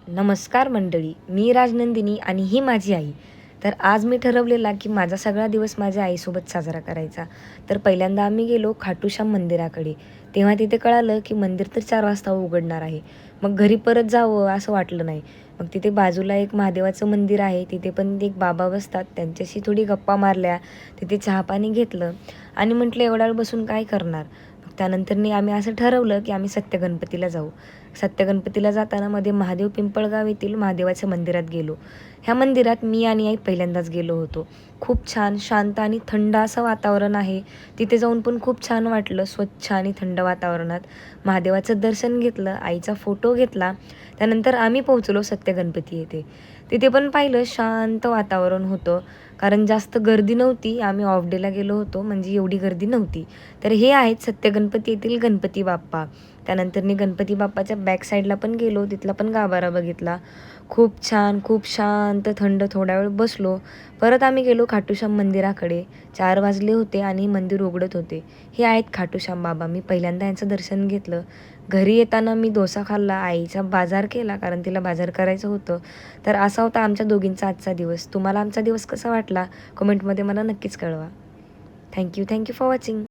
नमस्कार मंडळी, मी राजनंदिनी आणि ही माझी आई. तर आज मी ठरवलेला की माझा सगळा दिवस माझ्या आईसोबत साजरा करायचा. तर पहिल्यांदा आम्ही गेलो खाटूश्याम मंदिराकडे. तेव्हा तिथे कळालं की मंदिर तर 4 वाजता उघडणार आहे. मग घरी परत जावं असं वाटलं नाही. मग तिथे बाजूला एक महादेवाचं मंदिर आहे. तिथे पण एक बाबा बसतात. त्यांच्याशी थोडी गप्पा मारल्या. तिथे चहा-पाणी घेतलं आणि म्हटलं एवढा वेळ बसून काय करणार? मग त्यानंतरनी आम्ही असं ठरवलं की आम्ही सत्यगणपतीला जाऊ. सत्यगणपतीला जाताना मध्ये महादेव पिंपळगाव येथील महादेवाच्या मंदिरात गेलो. ह्या मंदिरात मी आणि आई पहिल्यांदाच गेलो होतो. खूप छान, शांत आणि थंड असं वातावरण आहे. तिथे जाऊन पण खूप छान वाटलं. स्वच्छ आणि थंड वातावरणात महादेवाचं दर्शन घेतलं, आईचा फोटो घेतला. त्यानंतर आम्ही पोहोचलो सत्यगणपती येथे. तिथे पण पाहिलं शांत वातावरण होतं. कारण जास्त गर्दी नव्हती. आम्ही ऑफ डेला गेलो होतो, म्हणजे एवढी गर्दी नव्हती. तर हे आहेत सत्यगणपती येथील गणपती बाप्पा. त्यानंतर मी गणपती बाप्पाच्या बॅक साईडला पण गेलो, तिथला पण गाभारा बघितला. खूप छान, खूप शांत, थंड थोडा वेळ बसलो. परत आम्ही गेलो खाटूश्याम मंदिराकडे. 4 वाजले होते आणि मंदिर उघडत होते. हे आहेत खाटूश्याम बाबा. मी पहिल्यांदा यांचं दर्शन घेतलं. घरी येताना मी डोसा खाल्ला, आईचा बाजार केला कारण तिला बाजार करायचं होतं. तर असा होता आमच्या दोघींचा आजचा दिवस. तुम्हाला आमचा दिवस कसा वाटला? कमेंटमध्ये मला नक्कीच कळवा. Thank you for watching.